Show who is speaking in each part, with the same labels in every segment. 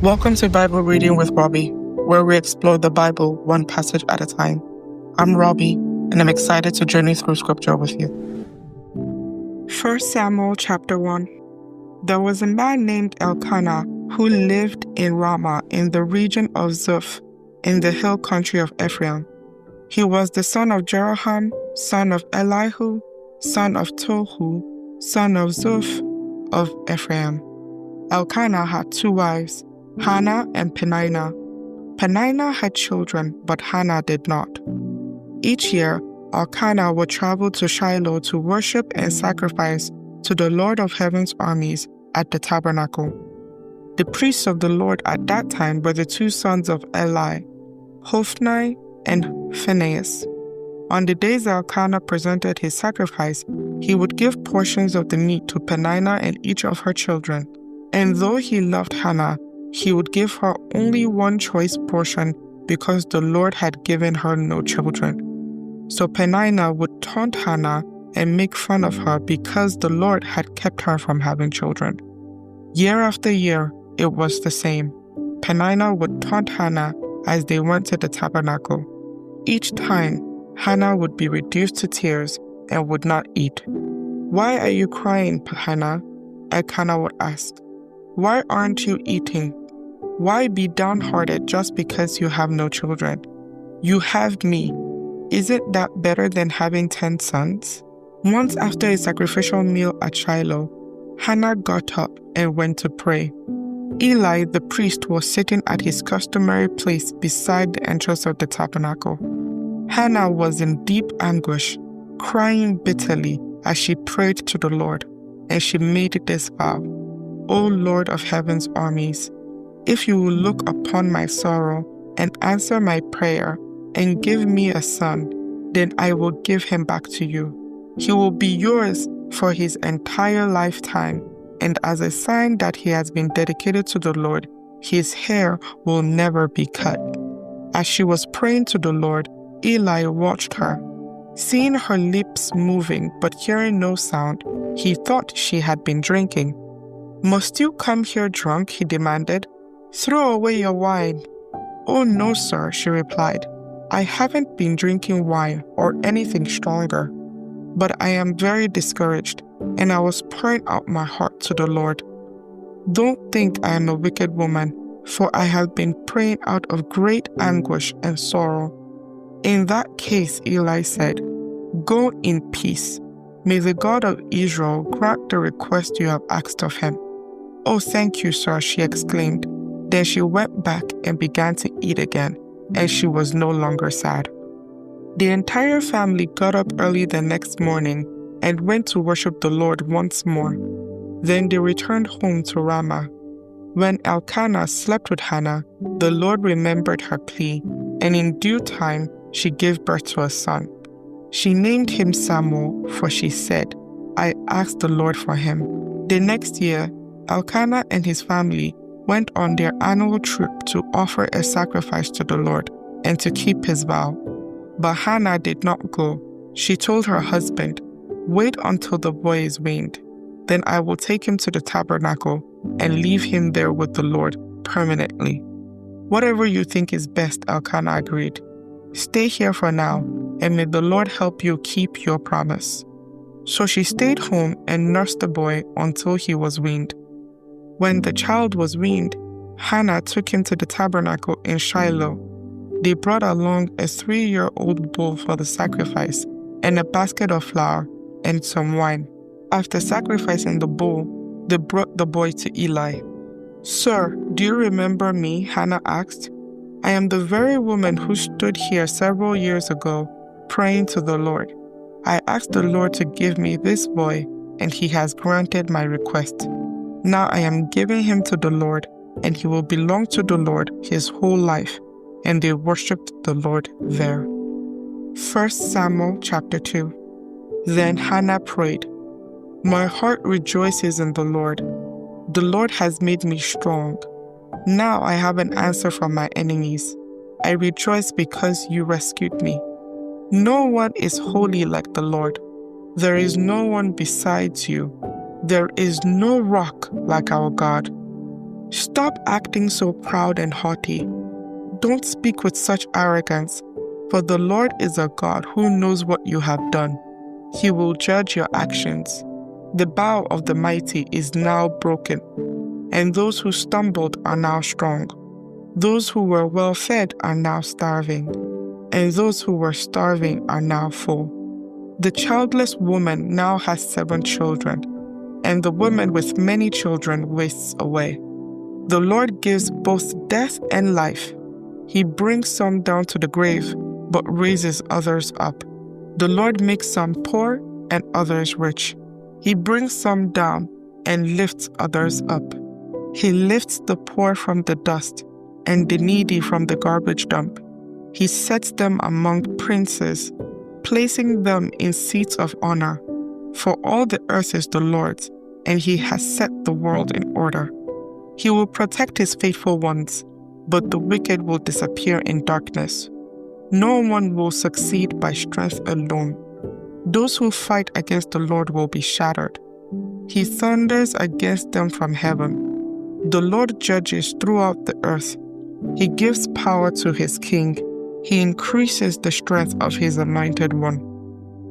Speaker 1: Welcome to Bible Reading with Robbie, where we explore the Bible one passage at a time. I'm Robbie, and I'm excited to journey through Scripture with you. 1 Samuel chapter 1. There was a man named Elkanah who lived in Ramah in the region of Zuph, in the hill country of Ephraim. He was the son of Jeroham, son of Elihu, son of Tohu, son of Zuph of Ephraim. Elkanah had two wives, Hannah and Peninnah. Peninnah had children, but Hannah did not. Each year, Elkanah would travel to Shiloh to worship and sacrifice to the Lord of Heaven's armies at the tabernacle. The priests of the Lord at that time were the two sons of Eli, Hophni and Phinehas. On the days Elkanah presented his sacrifice, he would give portions of the meat to Peninnah and each of her children. And though he loved Hannah, he would give her only one choice portion because the Lord had given her no children. So Peninnah would taunt Hannah and make fun of her because the Lord had kept her from having children. Year after year, it was the same. Peninnah would taunt Hannah as they went to the tabernacle. Each time, Hannah would be reduced to tears and would not eat. "Why are you crying, Hannah?" Elkanah would ask. "Why aren't you eating? Why be downhearted just because you have no children? You have me. Isn't that better than having 10 sons?" Once after a sacrificial meal at Shiloh, Hannah got up and went to pray. Eli the priest was sitting at his customary place beside the entrance of the tabernacle. Hannah was in deep anguish, crying bitterly as she prayed to the Lord, and she made this vow: "O Lord of Heaven's armies, if you will look upon my sorrow and answer my prayer and give me a son, then I will give him back to you. He will be yours for his entire lifetime, and as a sign that he has been dedicated to the Lord, his hair will never be cut." As she was praying to the Lord, Eli watched her. Seeing her lips moving but hearing no sound, he thought she had been drinking. "Must you come here drunk?" he demanded. "Throw away your wine." "Oh no, sir," she replied. "I haven't been drinking wine or anything stronger, but I am very discouraged, and I was pouring out my heart to the Lord. Don't think I am a wicked woman, for I have been praying out of great anguish and sorrow." "In that case," Eli said, "go in peace. May the God of Israel grant the request you have asked of him." "Oh, thank you, sir," she exclaimed. Then she went back and began to eat again, and she was no longer sad. The entire family got up early the next morning and went to worship the Lord once more. Then they returned home to Ramah. When Elkanah slept with Hannah, the Lord remembered her plea, and in due time she gave birth to a son. She named him Samuel, for she said, "I asked the Lord for him." The next year, Elkanah and his family went on their annual trip to offer a sacrifice to the Lord and to keep his vow. But Hannah did not go. She told her husband, "Wait until the boy is weaned. Then I will take him to the tabernacle and leave him there with the Lord permanently." "Whatever you think is best," Elkanah agreed. "Stay here for now, and may the Lord help you keep your promise." So she stayed home and nursed the boy until he was weaned. When the child was weaned, Hannah took him to the tabernacle in Shiloh. They brought along a 3-year-old bull for the sacrifice and a basket of flour and some wine. After sacrificing the bull, they brought the boy to Eli. "Sir, do you remember me?" Hannah asked. "I am the very woman who stood here several years ago praying to the Lord. I asked the Lord to give me this boy, and he has granted my request. Now I am giving him to the Lord, and he will belong to the Lord his whole life." And they worshipped the Lord there. 1 Samuel chapter 2. Then Hannah prayed, "My heart rejoices in the Lord. The Lord has made me strong. Now I have an answer from my enemies. I rejoice because you rescued me. No one is holy like the Lord. There is no one besides you. There is no rock like our God. Stop acting so proud and haughty. Don't speak with such arrogance, for the Lord is a God who knows what you have done. He will judge your actions. The bow of the mighty is now broken, and those who stumbled are now strong. Those who were well fed are now starving, and those who were starving are now full. The childless woman now has 7 children, and the woman with many children wastes away. The Lord gives both death and life. He brings some down to the grave, but raises others up. The Lord makes some poor and others rich. He brings some down and lifts others up. He lifts the poor from the dust and the needy from the garbage dump. He sets them among princes, placing them in seats of honor. For all the earth is the Lord's, and He has set the world in order. He will protect His faithful ones, but the wicked will disappear in darkness. No one will succeed by strength alone. Those who fight against the Lord will be shattered. He thunders against them from heaven. The Lord judges throughout the earth. He gives power to His king. He increases the strength of His anointed one.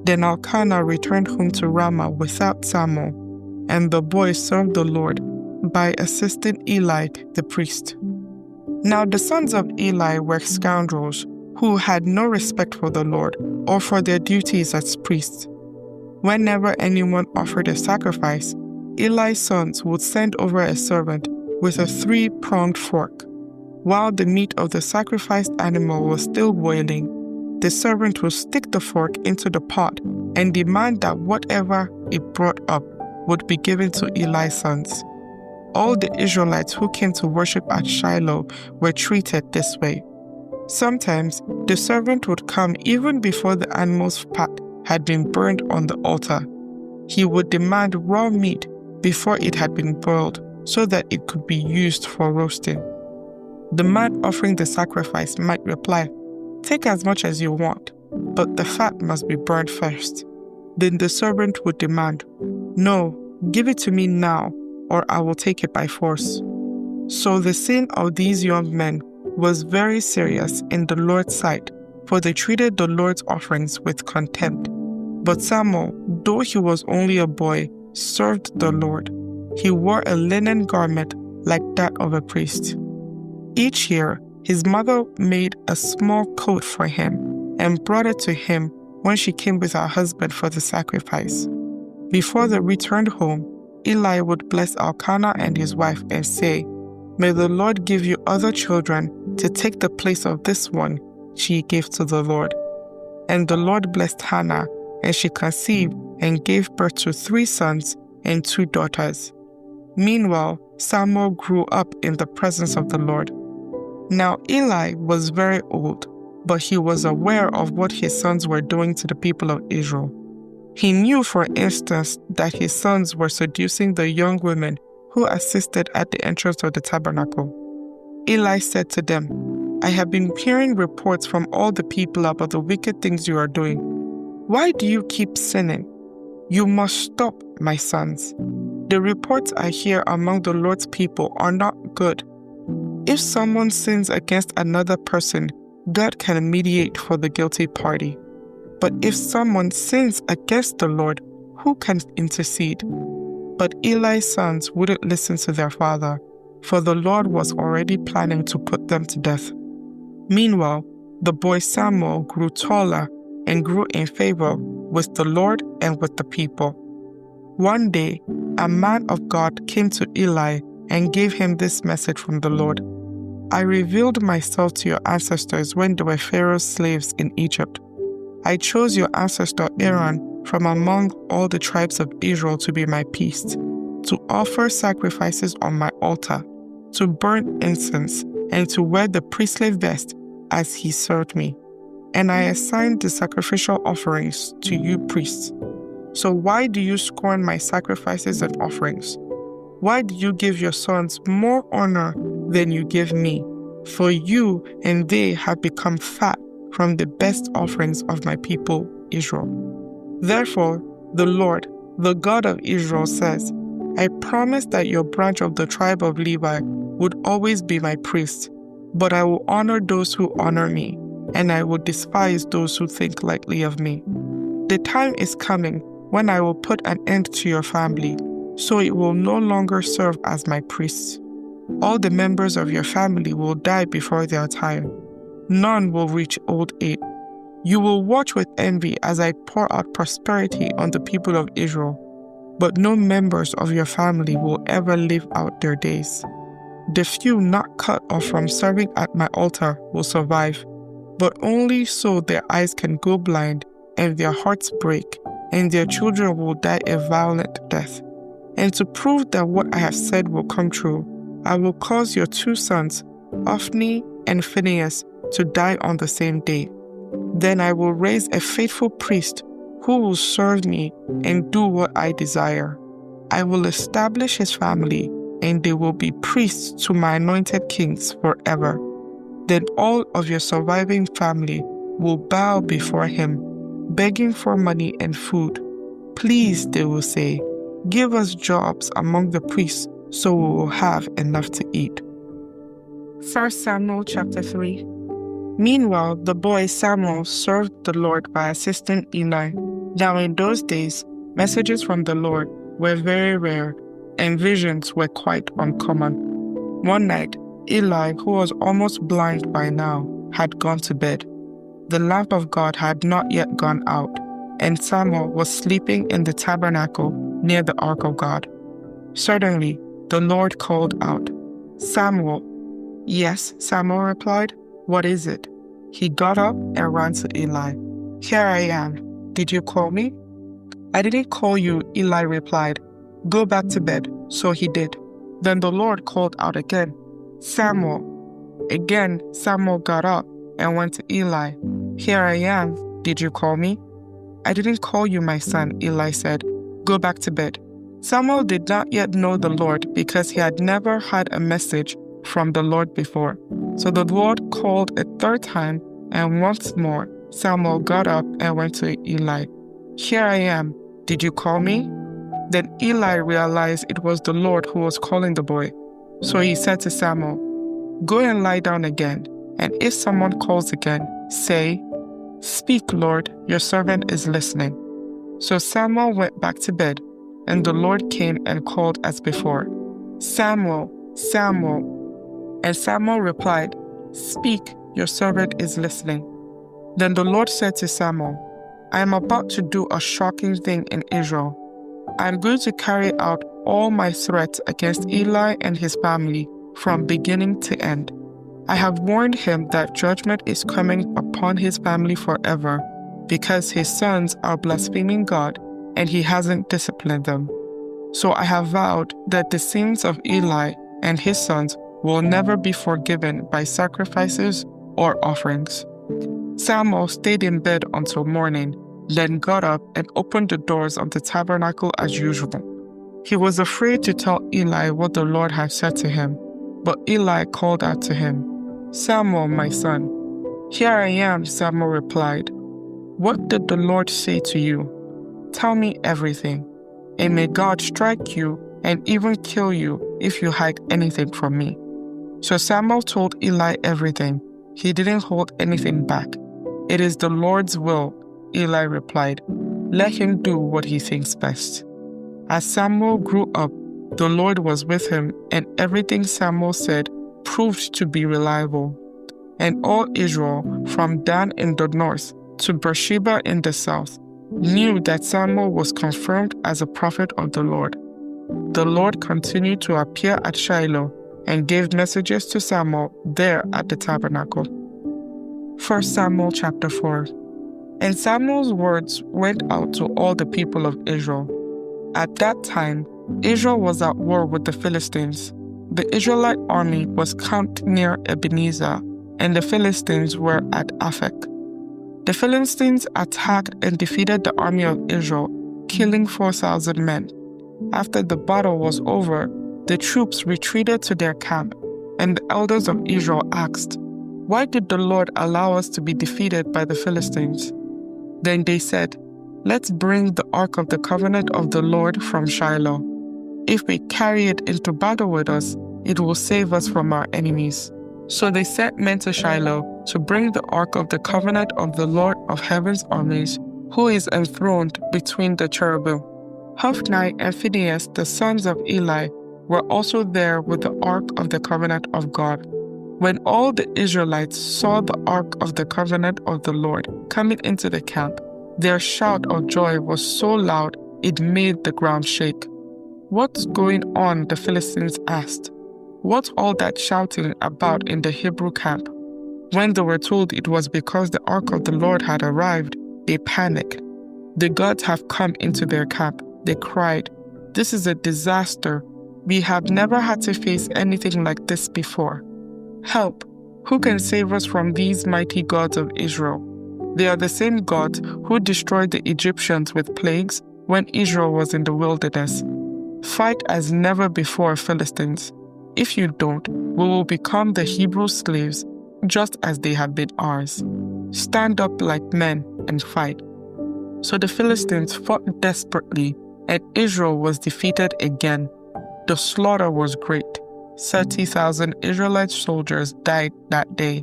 Speaker 1: Then Elkanah returned home to Ramah without Samuel, and the boy served the Lord by assisting Eli the priest. Now the sons of Eli were scoundrels who had no respect for the Lord or for their duties as priests. Whenever anyone offered a sacrifice, Eli's sons would send over a servant with a 3-pronged fork. While the meat of the sacrificed animal was still boiling, the servant would stick the fork into the pot and demand that whatever it brought up would be given to Eli's sons. All the Israelites who came to worship at Shiloh were treated this way. Sometimes the servant would come even before the animal's fat had been burned on the altar. He would demand raw meat before it had been boiled so that it could be used for roasting. The man offering the sacrifice might reply, "Take as much as you want, but the fat must be burned first." Then the servant would demand, "No, give it to me now, or I will take it by force." So the sin of these young men was very serious in the Lord's sight, for they treated the Lord's offerings with contempt. But Samuel, though he was only a boy, served the Lord. He wore a linen garment like that of a priest. Each year, his mother made a small coat for him and brought it to him when she came with her husband for the sacrifice. Before they returned home, Eli would bless Elkanah and his wife and say, "May the Lord give you other children to take the place of this one she gave to the Lord." And the Lord blessed Hannah, and she conceived and gave birth to 3 sons and 2 daughters. Meanwhile, Samuel grew up in the presence of the Lord. Now Eli was very old, but he was aware of what his sons were doing to the people of Israel. He knew, for instance, that his sons were seducing the young women who assisted at the entrance of the tabernacle. Eli said to them, "I have been hearing reports from all the people about the wicked things you are doing. Why do you keep sinning? You must stop, my sons. The reports I hear among the Lord's people are not good. If someone sins against another person, God can mediate for the guilty party. But if someone sins against the Lord, who can intercede?" But Eli's sons wouldn't listen to their father, for the Lord was already planning to put them to death. Meanwhile, the boy Samuel grew taller and grew in favor with the Lord and with the people. One day, a man of God came to Eli and gave him this message from the Lord: "I revealed myself to your ancestors when they were Pharaoh's slaves in Egypt. I chose your ancestor Aaron from among all the tribes of Israel to be my priest, to offer sacrifices on my altar, to burn incense, and to wear the priestly vest as he served me. And I assigned the sacrificial offerings to you priests. So why do you scorn my sacrifices and offerings? Why do you give your sons more honor than you give me? For you and they have become fat from the best offerings of my people Israel. Therefore, the Lord, the God of Israel says, I promise that your branch of the tribe of Levi would always be my priest, but I will honor those who honor me, and I will despise those who think lightly of me. The time is coming when I will put an end to your family, so it will no longer serve as my priests. All the members of your family will die before their time. None will reach old age. You will watch with envy as I pour out prosperity on the people of Israel, but no members of your family will ever live out their days. The few not cut off from serving at my altar will survive, but only so their eyes can go blind and their hearts break, and their children will die a violent death. And to prove that what I have said will come true, I will cause your 2 sons, Ophni and Phinehas, to die on the same day. Then I will raise a faithful priest who will serve me and do what I desire. I will establish his family, and they will be priests to my anointed kings forever. Then all of your surviving family will bow before him, begging for money and food. Please, they will say, give us jobs among the priests so we will have enough to eat. 1 Samuel chapter 3. Meanwhile, the boy Samuel served the Lord by assisting Eli. Now in those days, messages from the Lord were very rare, and visions were quite uncommon. One night, Eli, who was almost blind by now, had gone to bed. The lamp of God had not yet gone out, and Samuel was sleeping in the tabernacle near the ark of God. Suddenly, the Lord called out, "Samuel." "Yes," Samuel replied. "What is it?" He got up and ran to Eli. "Here I am. Did you call me?" "I didn't call you," Eli replied. "Go back to bed." So he did. Then the Lord called out again, "Samuel." Again, Samuel got up and went to Eli. "Here I am. Did you call me?" "I didn't call you, my son," Eli said. "Go back to bed." Samuel did not yet know the Lord because he had never had a message from the Lord before. So the Lord called a 3rd time, and once more Samuel got up and went to Eli. "Here I am. Did you call me?" Then Eli realized it was the Lord who was calling the boy. So he said to Samuel, "Go and lie down again, and if someone calls again, say, 'Speak, Lord, your servant is listening.'" So Samuel went back to bed, and the Lord came and called as before, "Samuel, Samuel." And Samuel replied, "Speak, your servant is listening." Then the Lord said to Samuel, "I am about to do a shocking thing in Israel. I am going to carry out all my threats against Eli and his family from beginning to end. I have warned him that judgment is coming upon his family forever because his sons are blaspheming God and he hasn't disciplined them. So I have vowed that the sins of Eli and his sons will never be forgiven by sacrifices or offerings." Samuel stayed in bed until morning, then got up and opened the doors of the tabernacle as usual. He was afraid to tell Eli what the Lord had said to him, but Eli called out to him, "Samuel, my son." "Here I am," Samuel replied. "What did the Lord say to you? Tell me everything, and may God strike you and even kill you if you hide anything from me." So Samuel told Eli everything. He didn't hold anything back. "It is the Lord's will," Eli replied. "Let him do what he thinks best." As Samuel grew up, the Lord was with him, and everything Samuel said proved to be reliable. And all Israel, from Dan in the north to Beersheba in the south, knew that Samuel was confirmed as a prophet of the Lord. The Lord continued to appear at Shiloh and gave messages to Samuel there at the tabernacle. 1 Samuel chapter 4. And Samuel's words went out to all the people of Israel. At that time, Israel was at war with the Philistines. The Israelite army was camped near Ebenezer, and the Philistines were at Aphek. The Philistines attacked and defeated the army of Israel, killing 4,000 men. After the battle was over, the troops retreated to their camp, and the elders of Israel asked, "Why did the Lord allow us to be defeated by the Philistines?" Then they said, "Let's bring the ark of the covenant of the Lord from Shiloh. If we carry it into battle with us, it will save us from our enemies." So they sent men to Shiloh to bring the ark of the covenant of the Lord of heaven's armies, who is enthroned between the cherubim. Hophni and Phinehas, the sons of Eli, were also there with the ark of the covenant of God. When all the Israelites saw the ark of the covenant of the Lord coming into the camp, their shout of joy was so loud it made the ground shake. "What's going on?" the Philistines asked. "What's all that shouting about in the Hebrew camp?" When they were told it was because the ark of the Lord had arrived, they panicked. "The gods have come into their camp," they cried. "This is a disaster. We have never had to face anything like this before. Help! Who can save us from these mighty gods of Israel?" They are the same gods who destroyed the Egyptians with plagues when Israel was in the wilderness. Fight as never before, Philistines. If you don't, we will become the Hebrew slaves, just as they have been ours. Stand up like men and fight. So the Philistines fought desperately, and Israel was defeated again. The slaughter was great. 30,000 Israelite soldiers died that day.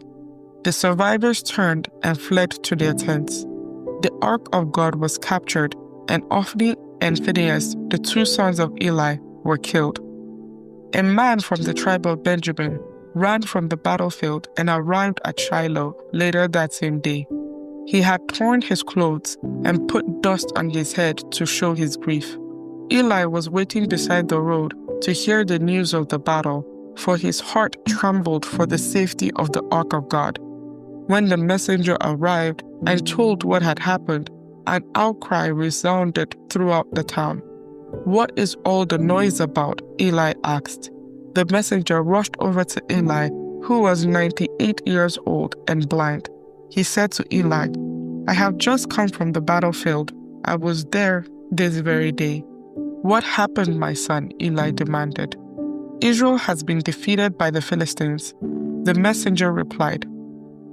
Speaker 1: The survivors turned and fled to their tents. The ark of God was captured, and Hophni and Phinehas, the two sons of Eli, were killed. A man from the tribe of Benjamin ran from the battlefield and arrived at Shiloh later that same day. He had torn his clothes and put dust on his head to show his grief. Eli was waiting beside the road to hear the news of the battle, for his heart trembled for the safety of the ark of God. When the messenger arrived and told what had happened, an outcry resounded throughout the town. "What is all the noise about?" Eli asked. The messenger rushed over to Eli, who was 98 years old and blind. He said to Eli, "I have just come from the battlefield. I was there this very day." "What happened, my son?" Eli demanded. "Israel has been defeated by the Philistines." The messenger replied,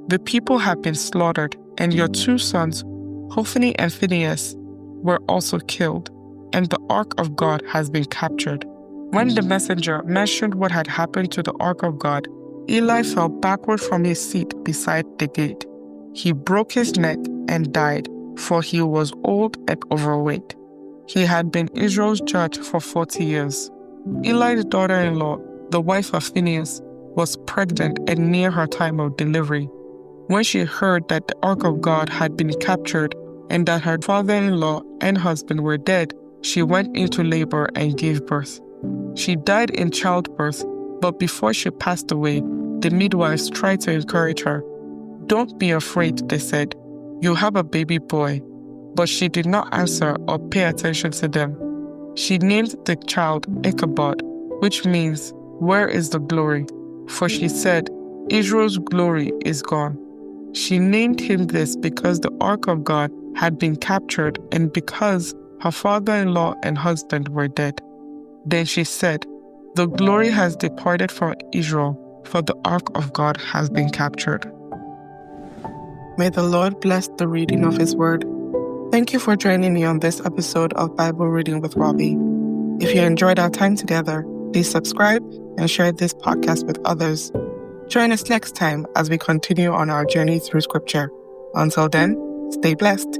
Speaker 1: "The people have been slaughtered, and your two sons, Hophni and Phinehas, were also killed, and the ark of God has been captured." When the messenger mentioned what had happened to the ark of God, Eli fell backward from his seat beside the gate. He broke his neck and died, for he was old and overweight. He had been Israel's judge for 40 years. Eli's daughter-in-law, the wife of Phinehas, was pregnant and near her time of delivery. When she heard that the ark of God had been captured and that her father-in-law and husband were dead, she went into labor and gave birth. She died in childbirth, but before she passed away, the midwives tried to encourage her. "Don't be afraid," they said. "You have a baby boy." But she did not answer or pay attention to them. She named the child Ichabod, which means, "Where is the glory?" For she said, "Israel's glory is gone." She named him this because the ark of God had been captured and because her father-in-law and husband were dead. Then she said, "The glory has departed from Israel, for the ark of God has been captured." May the Lord bless the reading of His word. Thank you for joining me on this episode of Bible Reading with Robbie. If you enjoyed our time together, please subscribe and share this podcast with others. Join us next time as we continue on our journey through Scripture. Until then, stay blessed.